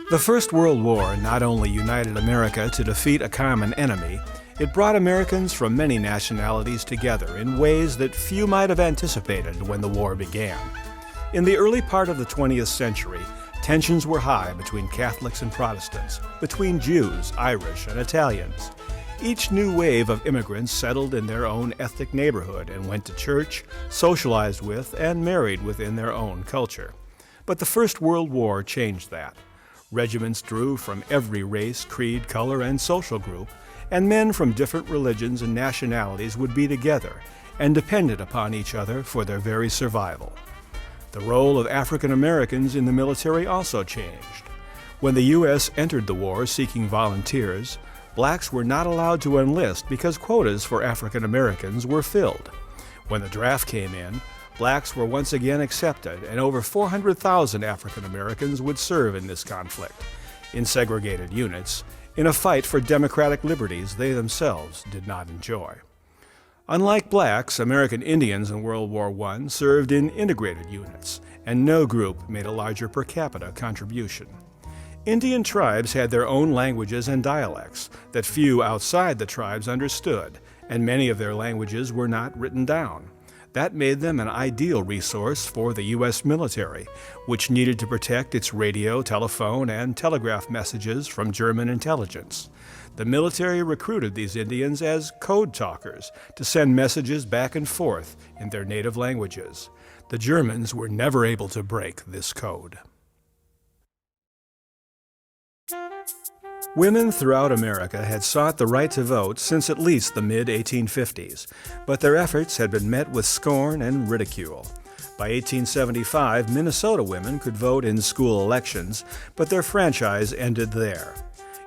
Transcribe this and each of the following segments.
The First World War not only united America to defeat a common enemy, it brought Americans from many nationalities together in ways that few might have anticipated when the war began. In the early part of the 20th century, tensions were high between Catholics and Protestants, between Jews, Irish, and Italians. Each new wave of immigrants settled in their own ethnic neighborhood and went to church, socialized with, and married within their own culture. But the First World War changed that. Regiments drew from every race, creed, color, and social group, and men from different religions and nationalities would be together and depended upon each other for their very survival. The role of African Americans in the military also changed. When the U.S. entered the war seeking volunteers, blacks were not allowed to enlist because quotas for African Americans were filled. When the draft came in, blacks were once again accepted, and over 400,000 African Americans would serve in this conflict, in segregated units, in a fight for democratic liberties they themselves did not enjoy. Unlike blacks, American Indians in World War I served in integrated units, and no group made a larger per capita contribution. Indian tribes had their own languages and dialects that few outside the tribes understood, and many of their languages were not written down. That made them an ideal resource for the U.S. military, which needed to protect its radio, telephone, and telegraph messages from German intelligence. The military recruited these Indians as code talkers to send messages back and forth in their native languages. The Germans were never able to break this code. Women throughout America had sought the right to vote since at least the mid-1850s, but their efforts had been met with scorn and ridicule. By 1875, Minnesota women could vote in school elections, but their franchise ended there.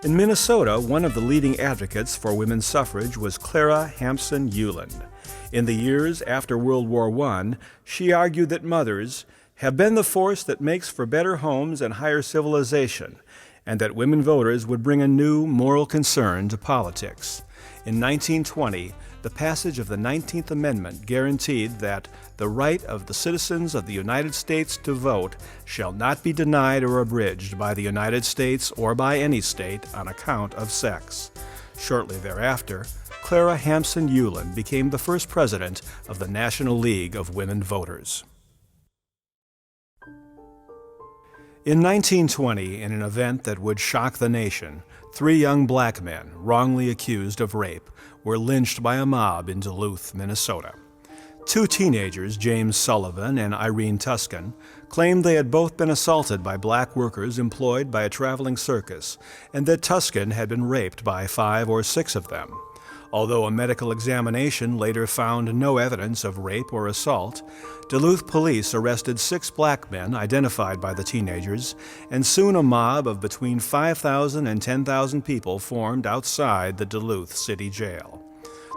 In Minnesota, one of the leading advocates for women's suffrage was Clara Hampson Uland. In the years after World War I, she argued that mothers have been the force that makes for better homes and higher civilization, and that women voters would bring a new moral concern to politics. In 1920, the passage of the 19th Amendment guaranteed that the right of the citizens of the United States to vote shall not be denied or abridged by the United States or by any state on account of sex. Shortly thereafter, Clara Hampson Uland became the first president of the National League of Women Voters. In 1920, in an event that would shock the nation, 3 young black men, wrongly accused of rape, were lynched by a mob in Duluth, Minnesota. 2 teenagers, James Sullivan and Irene Tuscan, claimed they had both been assaulted by black workers employed by a traveling circus, and that Tuscan had been raped by 5 or 6 of them. Although a medical examination later found no evidence of rape or assault, Duluth police arrested 6 black men identified by the teenagers, and soon a mob of between 5,000 and 10,000 people formed outside the Duluth City Jail.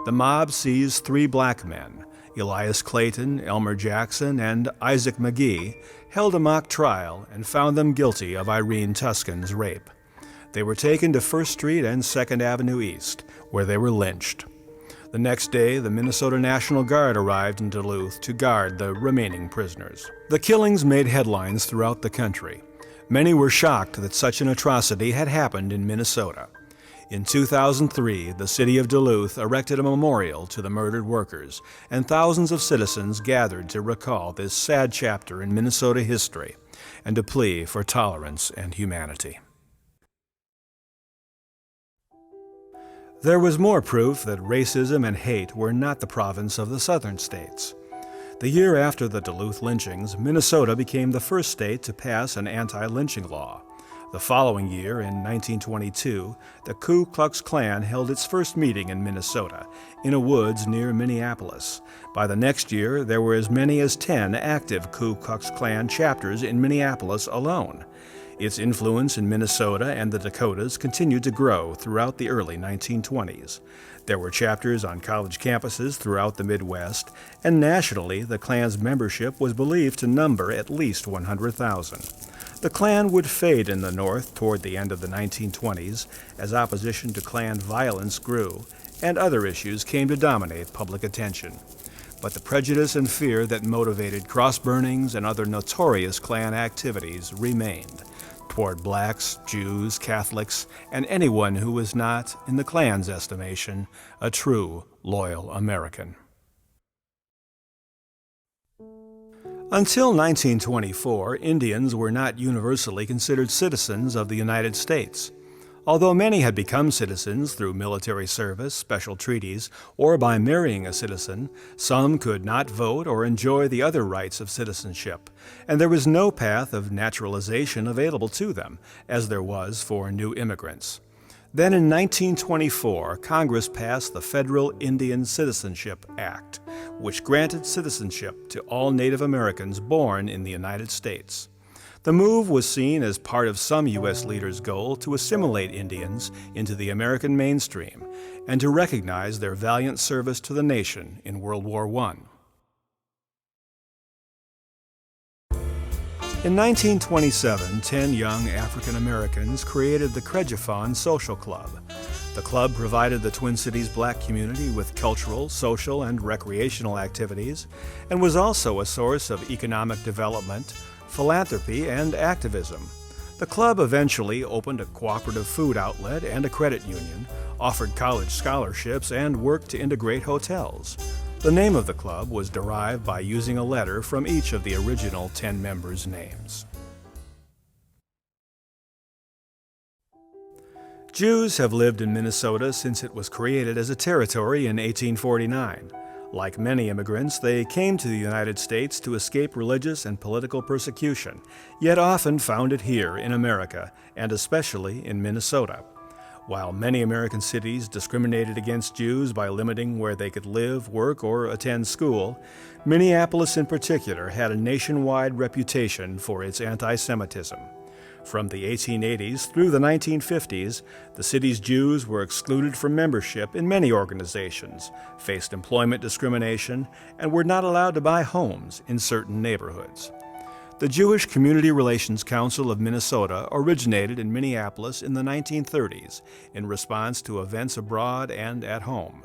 The mob seized 3 black men, Elias Clayton, Elmer Jackson, and Isaac McGee, held a mock trial and found them guilty of Irene Tuscan's rape. They were taken to First Street and 2nd Avenue East, where they were lynched. The next day, the Minnesota National Guard arrived in Duluth to guard the remaining prisoners. The killings made headlines throughout the country. Many were shocked that such an atrocity had happened in Minnesota. In 2003, the city of Duluth erected a memorial to the murdered workers, and thousands of citizens gathered to recall this sad chapter in Minnesota history and to plea for tolerance and humanity. There was more proof that racism and hate were not the province of the southern states. The year after the Duluth lynchings, Minnesota became the first state to pass an anti-lynching law. The following year, in 1922, the Ku Klux Klan held its first meeting in Minnesota, in a woods near Minneapolis. By the next year, there were as many as 10 active Ku Klux Klan chapters in Minneapolis alone. Its influence in Minnesota and the Dakotas continued to grow throughout the early 1920s. There were chapters on college campuses throughout the Midwest, and nationally, the Klan's membership was believed to number at least 100,000. The Klan would fade in the North toward the end of the 1920s as opposition to Klan violence grew, and other issues came to dominate public attention. But the prejudice and fear that motivated cross burnings and other notorious Klan activities remained. toward blacks, Jews, Catholics, and anyone who was not, in the Klan's estimation, a true, loyal American. Until 1924, Indians were not universally considered citizens of the United States. Although many had become citizens through military service, special treaties, or by marrying a citizen, some could not vote or enjoy the other rights of citizenship, and there was no path of naturalization available to them, as there was for new immigrants. Then in 1924, Congress passed the Federal Indian Citizenship Act, which granted citizenship to all Native Americans born in the United States. The move was seen as part of some U.S. leaders' goal to assimilate Indians into the American mainstream and to recognize their valiant service to the nation in World War I. In 1927, 10 young African Americans created the Credjefon Social Club. The club provided the Twin Cities black community with cultural, social, and recreational activities, and was also a source of economic development, philanthropy, and activism. The club eventually opened a cooperative food outlet and a credit union, offered college scholarships, and worked to integrate hotels. The name of the club was derived by using a letter from each of the original 10 members' names. Jews have lived in Minnesota since it was created as a territory in 1849. Like many immigrants, they came to the United States to escape religious and political persecution, yet often found it here in America, and especially in Minnesota. While many American cities discriminated against Jews by limiting where they could live, work, or attend school, Minneapolis in particular had a nationwide reputation for its anti-Semitism. From the 1880s through the 1950s, the city's Jews were excluded from membership in many organizations, faced employment discrimination, and were not allowed to buy homes in certain neighborhoods. The Jewish Community Relations Council of Minnesota originated in Minneapolis in the 1930s in response to events abroad and at home.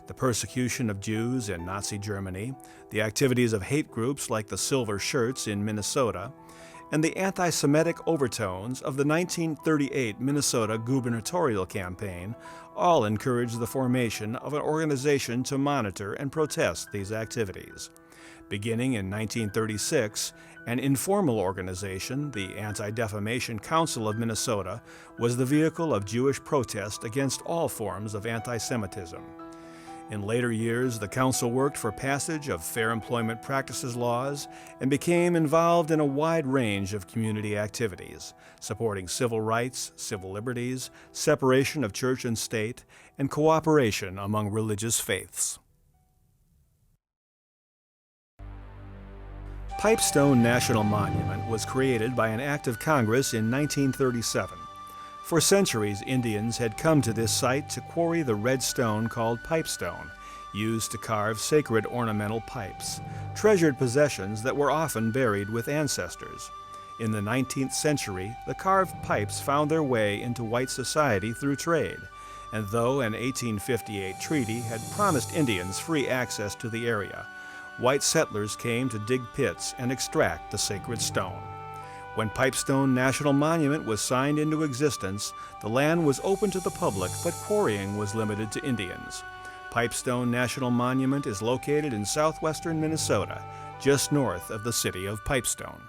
The persecution of Jews in Nazi Germany, the activities of hate groups like the Silver Shirts in Minnesota, and the anti-Semitic overtones of the 1938 Minnesota gubernatorial campaign all encouraged the formation of an organization to monitor and protest these activities. Beginning in 1936, an informal organization, the Anti-Defamation Council of Minnesota, was the vehicle of Jewish protest against all forms of anti-Semitism. In later years, the council worked for passage of fair employment practices laws and became involved in a wide range of community activities, supporting civil rights, civil liberties, separation of church and state, and cooperation among religious faiths. Pipestone National Monument was created by an act of Congress in 1937. For centuries, Indians had come to this site to quarry the red stone called pipestone, used to carve sacred ornamental pipes, treasured possessions that were often buried with ancestors. In the 19th century, the carved pipes found their way into white society through trade, and though an 1858 treaty had promised Indians free access to the area, white settlers came to dig pits and extract the sacred stone. When Pipestone National Monument was signed into existence, the land was open to the public, but quarrying was limited to Indians. Pipestone National Monument is located in southwestern Minnesota, just north of the city of Pipestone.